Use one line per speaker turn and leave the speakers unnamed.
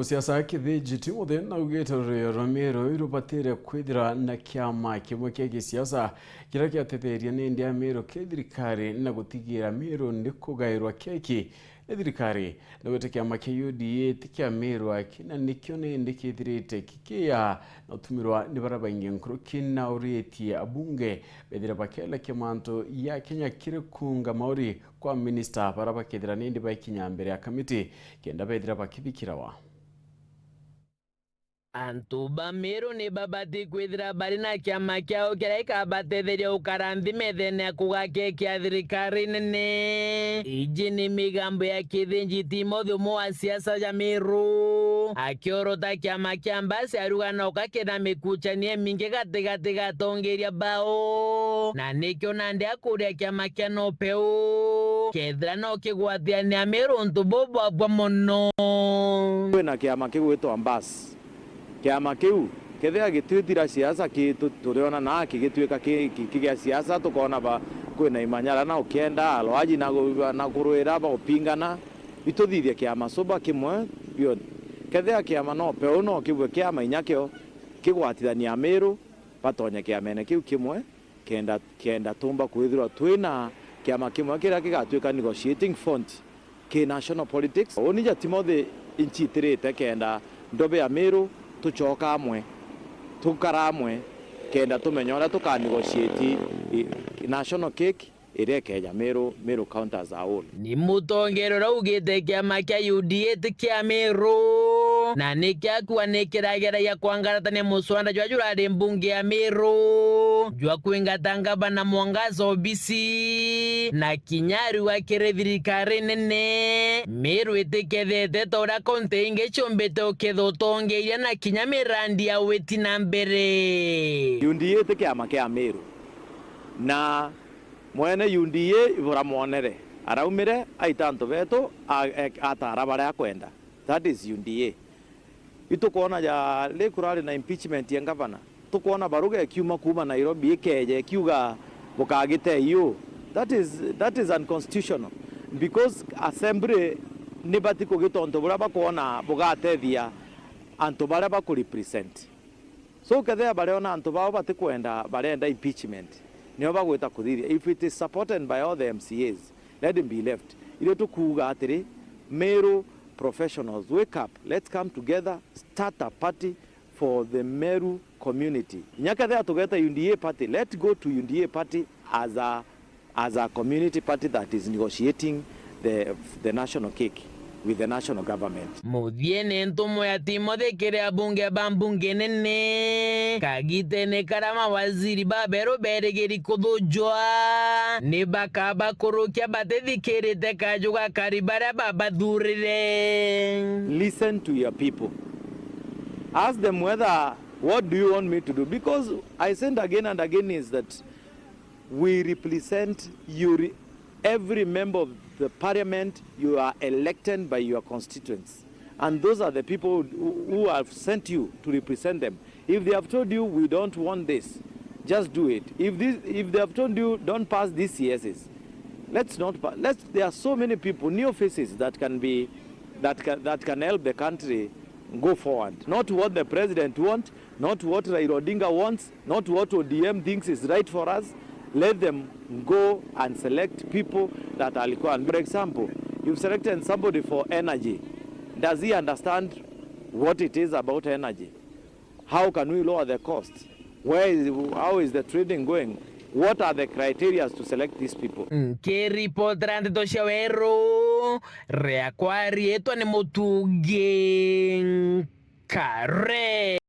MUCIACA KITHINJI timothe na UGATETHIA AMERU irubatire kwithira na KIAMA kimwe kia gisiasa kiria giatetheria ni AMERU kithirikari na gutigira AMERU ni kugairwa keki ni thirikari na gwete KIAMA kia UDA ti kia AMERU akina nikio ni ndikithirite kikia na utumirwa ni barabaingi nkruki na urieti abunge bethira bakela kimanto ya Kenya kirikunga mauri kwa minister barabakithira ni ndi baikinya mbere ya kamiti kenda bethira bakithikirawa.
Antu BAMERU ni babati kwithira bari na KIAMA kiao kiria ikabatetheria ukaranthi methene kuga kia thirikari nene. Iji ni migambo ya KITHINJI timothe wa Ciaca Cia Meru akiorota KIAMA kia mbasi ARIUGA na ukakena mikuchanie mingi gatigati gatongeria bao na nikio nandi akuria KIAMA kia no peu kethira no kigwatia ni AMERU ntu bobwa muno
na KIAMA kigwitwa mbasi KIAMA kiu kethia gitwitira siasa kitu turiona na kigitwika kigia siasa tukona ba kwina imanyara na ukienda alwaji na kuruira ba upingana ituthithia KIAMA soba kimwe bio kethia KIAMA no pe no kibwe KIAMA inyakio kigwatithania AMERU patonya KIAMA kiu kimwe kenda tumba kwithirwa twina KIAMA kimwe kiria kigatwika negotiating front ki national politics onija timothe inchitirite kenda ndobe AMERU tuchoka amwe tukara amwe kenda tumenyora tukanegotiate national cake irekeja Meru counters all
ni mutongerera ugite KIAMA kia UDA ti kia AMERU na nikia kuanekera ya kwangaratania muswanda jwa jurade mbunge ya AMERU jwa kuingatanga bana mwangazo bisi na kinyari wa thirikari nene Meru itikethete tora konteinge chombeto kethotongeria na kinya mirandi ya weti na mbere
UDA ti KIAMA kia AMERU na mwene UDA ibura monere araumire aitanto beto atara bara kwenda that is UDA itukona ja lekurari na impeachment ya governor tukona baruga kiuma kuma Nairobi ikeje kiuga bukagite iyo that is unconstitutional because assembly ni batiko gitonto bura bakona bugatethia anto bara baku represent so kethea bareona anto bao batikwenda barenda impeachment if it is supported by all the MCAs, let them be left. Ile tukuga atiri Meru professionals, wake up, let's come together, start a party for the Meru community. Nyaka there to get a UDA party, let's go to UDA party as a community party that is negotiating the national cake with the national government.
Mudiene ntumo ya timothe kiria bunge bambunge nene kagitene karama waziri babero beregeri kuthujwa ni bakaba kurukia batethikirite kajuga karibara babathurire.
Listen to your people, ask them whether what do you want me to do, because I said again and again is that we represent you, every member of the parliament. You are elected by your constituents, and those are the people who have sent you to represent them. If they have told you we don't want this, just do it. If they have told you don't pass these CSs, there are so many people, new faces that can help the country go forward. Not what the president wants, not what Raila Odinga wants, not what ODM thinks is right for us. Let them go and select people that are equal. For example, you've selected somebody for energy. Does he understand what it is about energy? How can we lower the cost? How is the trading going? What are the criteria to select these people?
Keri potrante to shawero reakwari eto ne motugen kare.